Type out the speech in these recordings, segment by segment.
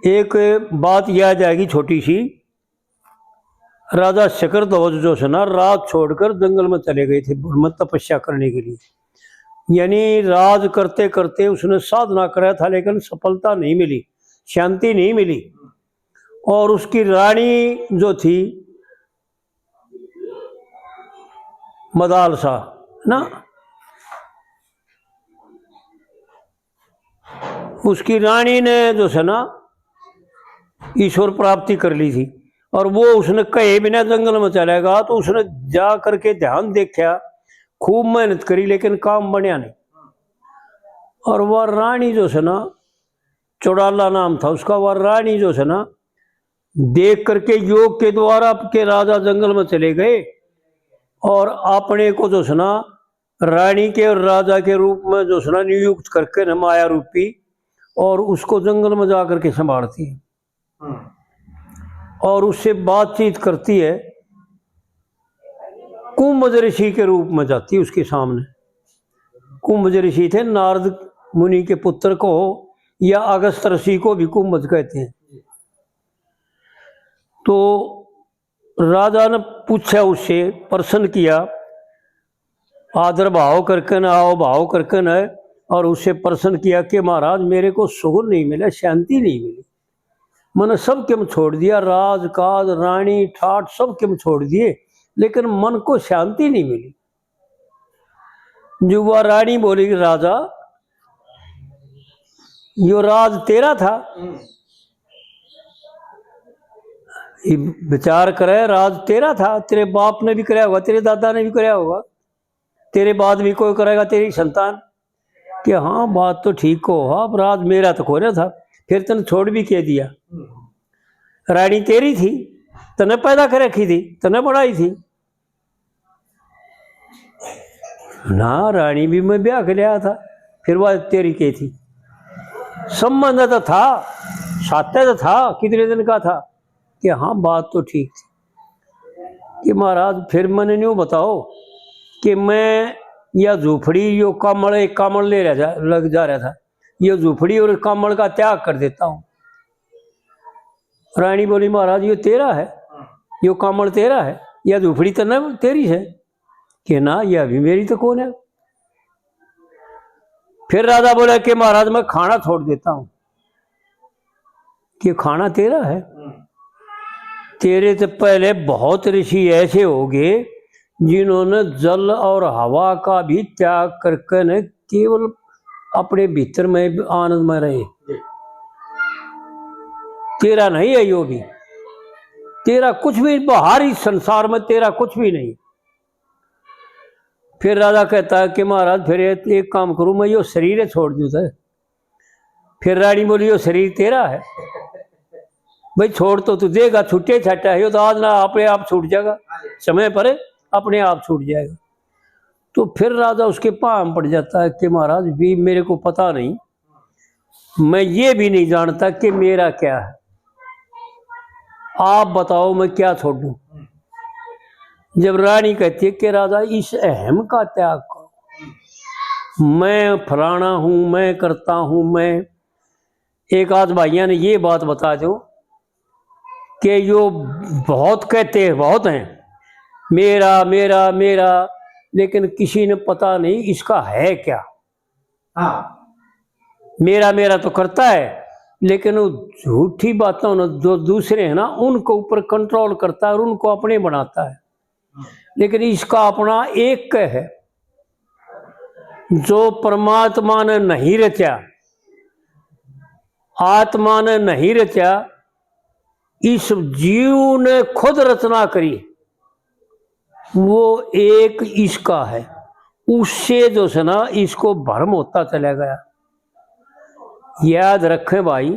एक बात याद आएगी छोटी सी। राजा शकरध्वज जो है ना, राज छोड़कर जंगल में चले गए थे में तपस्या करने के लिए। यानी राज करते करते उसने साधना कराया था, लेकिन सफलता नहीं मिली, शांति नहीं मिली। और उसकी रानी जो थी मदालसा ना, उसकी रानी ने जो है ना ईश्वर प्राप्ति कर ली थी। और वो उसने कहे बिना जंगल में चलेगा, तो उसने जा करके ध्यान देखा, खूब मेहनत करी, लेकिन काम बनया नहीं। और वह रानी जो है ना, चौड़ाला नाम था उसका, वह रानी जो है ना देख करके योग के द्वारा के राजा जंगल में चले गए और अपने को जो है ना रानी के और राजा के रूप में जो है ना नियुक्त करके न माया रूपी, और उसको जंगल में जा करके संभालती है और उससे बातचीत करती है। कुंभज ऋषि के रूप में जाती है उसके सामने। कुंभज ऋषि थे नारद मुनि के पुत्र को, या अगस्त ऋषि को भी कुंभज कहते हैं। तो राजा ने पूछा, उससे प्रश्न किया, आदर भाव करके न, आओ भाव करके न, और उससे प्रश्न किया कि महाराज मेरे को सुकून नहीं मिला, शांति नहीं मिली। मैंने सब क्यों छोड़ दिया, राज काज रानी ठाट सब क्यों छोड़ दिए, लेकिन मन को शांति नहीं मिली। युवा रानी बोली, राजा यो राज तेरा था, विचार करे, राज तेरा था, तेरे बाप ने भी कराया होगा, तेरे दादा ने भी कराया होगा, तेरे बाद भी कोई करेगा, तेरी संतान। कि हाँ बात तो ठीक हो, अब राज मेरा तो खोया था, फिर तने छोड़ भी कह दिया। रानी तेरी थी, तने पैदा कर रखी थी, तने बढ़ाई थी ना, रानी भी मैं ब्याह कर लिया था, फिर वह तेरी के थी। संबंध तो था, सात्य तो था, कितने दिन का था। कि हाँ बात तो ठीक थी। कि महाराज फिर मैंने न्यू बताओ कि मैं यह झूपड़ी यो कामड़, एक कामड़ ले लग जा रहा था, ये झूपड़ी और कामड़ का त्याग कर देता हूँ। रानी बोली, महाराज ये तेरा है, यो कामड़ तेरा है, यह झूपड़ी तो न तेरी है। कि ना, यह अभी मेरी तो कौन है। फिर राजा बोला कि महाराज मैं खाना छोड़ देता हूं। कि खाना तेरा है, तेरे से पहले बहुत ऋषि ऐसे हो गए जिन्होंने जल और हवा का भी त्याग करके न केवल अपने भीतर में आनंद में रहे। तेरा नहीं है यो भी, तेरा कुछ भी बाहरी संसार में तेरा कुछ भी नहीं। फिर राजा कहता है कि महाराज फिर एक काम करूं, मैं यो शरीर छोड़ दूं था। फिर रानी बोली, यो शरीर तेरा है भाई, छोड़ तो तू देगा, छुट्टे छाटा है यो तो आज ना अपने आप छूट जाएगा, समय पर अपने आप छूट जाएगा। तो फिर राजा उसके पांव पड़ जाता है कि महाराज भी मेरे को पता नहीं, मैं ये भी नहीं जानता कि मेरा क्या है, आप बताओ मैं क्या छोड़ दूं। जब रानी कहती है कि राजा इस अहम का त्याग करो, मैं फलाना हूं, मैं करता हूं, मैं। एक आध भाइयों ने ये बात बता दो कि यो बहुत कहते हैं, बहुत हैं, मेरा मेरा मेरा, लेकिन किसी ने पता नहीं इसका है क्या। हाँ मेरा मेरा तो करता है, लेकिन वो झूठी बातों ने जो दूसरे हैं ना उनको ऊपर कंट्रोल करता है और उनको अपने बनाता है। लेकिन इसका अपना एक है, जो परमात्मा ने नहीं रचा, आत्मा ने नहीं रचा, इस जीव ने खुद रचना करी, वो एक इसका है। उससे जो है ना इसको भ्रम होता चला गया। याद रखें भाई,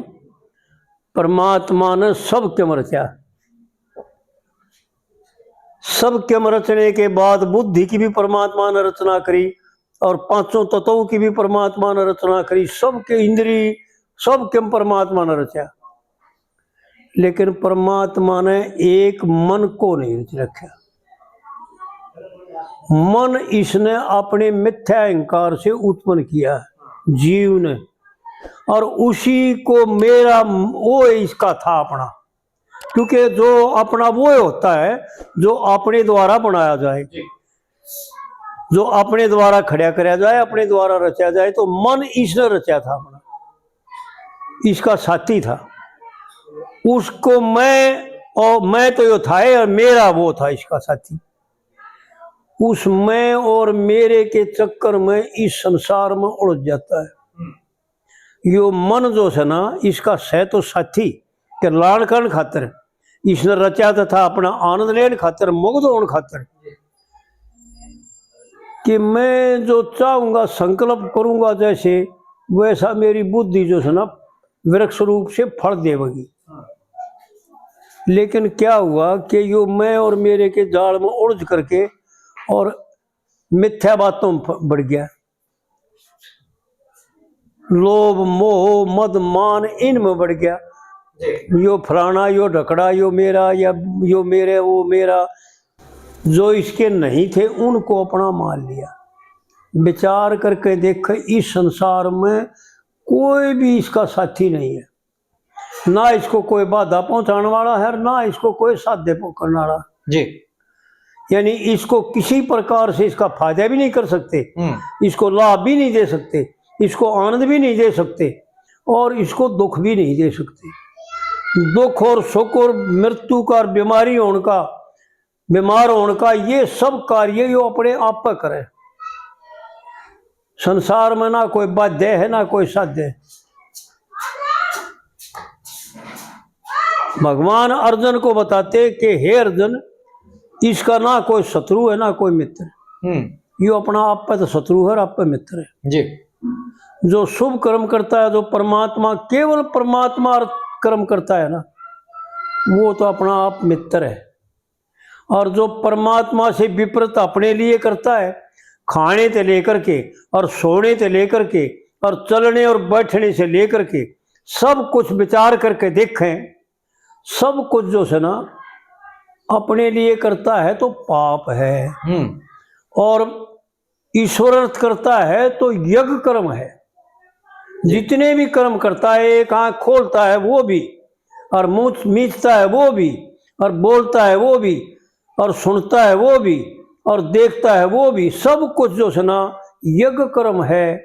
परमात्मा ने सब क्यों रचा, सब क्यों रचने के बाद बुद्धि की भी परमात्मा ने रचना करी और पांचों तत्वों की भी परमात्मा ने रचना करी, सबके इंद्रिय सब क्यों परमात्मा ने रचा। लेकिन परमात्मा ने एक मन को नहीं रच रखा। मन इसने अपने मिथ्या अहंकार से उत्पन्न किया जीव ने, और उसी को मेरा वो इसका था अपना, क्योंकि जो अपना वो होता है जो अपने द्वारा बनाया जाए, जो अपने द्वारा खड़ा कराया जाए, अपने द्वारा रचा जाए। तो मन इसने रचा था अपना, इसका साथी था। उसको मैं, और मैं तो यो था और मेरा वो था इसका साथी। उस मैं और मेरे के चक्कर में इस संसार में उलझ जाता है। यो मन जो है ना, इसका सह तो साथी के लाड़ करने खातर इसने रचा था अपना आनंद लेने खातर, मुग्ध होने खातर, कि मैं जो चाहूंगा संकल्प करूंगा जैसे वैसा मेरी बुद्धि जो है ना वृक्ष रूप से फल देगी। लेकिन क्या हुआ कि यो मैं और मेरे के जाल में उलझ करके और मिथ्या बातों में बढ़ गया। लोभ मोह मद मान इनमें बढ़ गया। यो फलाना, यो ढकड़ा, यो मेरा, या यो मेरे, वो मेरा। जो इसके नहीं थे उनको अपना मान लिया। विचार करके देख, इस संसार में कोई भी इसका साथी नहीं है। ना इसको कोई बाधा पहुंचाने वाला है, ना इसको कोई साध्य करने वाला जी। यानी इसको किसी प्रकार से इसका फायदा भी नहीं कर सकते, इसको लाभ भी नहीं दे सकते, इसको आनंद भी नहीं दे सकते, और इसको दुख भी नहीं दे सकते। दुख और सुख और मृत्यु का, बीमारी होने का, बीमार होने का, ये सब कार्य यो अपने आप पर करे। संसार में ना कोई बाध्य है, ना कोई साध्य है। भगवान अर्जुन को बताते कि हे अर्जुन, इसका ना कोई शत्रु है ना कोई मित्र। ये अपना आप पे तो शत्रु है और आप पे मित्र है जी। जो शुभ कर्म करता है, जो परमात्मा, केवल परमात्मा कर्म करता है ना, वो तो अपना आप मित्र है। और जो परमात्मा से विपरीत अपने लिए करता है, खाने से लेकर के और सोने से लेकर के और चलने और बैठने से लेकर के सब कुछ विचार करके देखें, सब कुछ जो है ना अपने लिए करता है तो पाप है। और ईश्वर करता है तो यज्ञ कर्म है। जितने भी कर्म करता है, एक आंख खोलता है वो भी, और मुंह मीचता है वो भी, और बोलता है वो भी, और सुनता है वो भी, और देखता है वो भी, सब कुछ जो है ना यज्ञ कर्म है।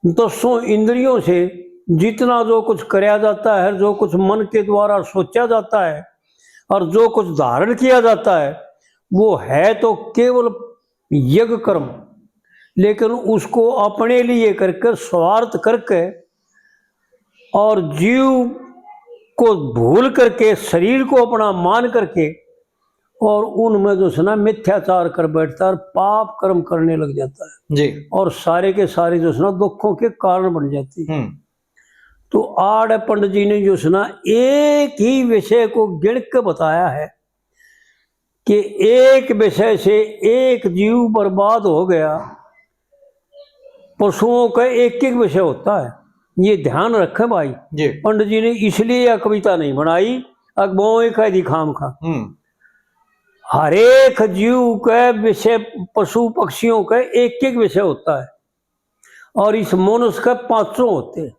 10 इंद्रियों से जितना जो कुछ कराया जाता है, जो कुछ मन के द्वारा सोचा जाता है, और जो कुछ धारण किया जाता है, वो है तो केवल यज्ञ कर्म। लेकिन उसको अपने लिए करके, स्वार्थ करके, और जीव को भूल करके, शरीर को अपना मान करके, और उनमें जो है ना मिथ्याचार कर बैठता है और पाप कर्म करने लग जाता है जी। और सारे के सारे जो है ना दुखों के कारण बन जाते हैं। तो आड़ पंडित जी ने जो है ना एक ही विषय को गिण के बताया है कि एक विषय से एक जीव बर्बाद हो गया। पशुओं का एक एक विषय होता है, ये ध्यान रखें भाई जी। पंडित जी ने इसलिए यह कविता नहीं बनाई, अकबों का दिखाम खा। हर एक जीव का विषय, पशु पक्षियों का एक एक विषय होता है, और इस मनुष्य का 500 होते हैं।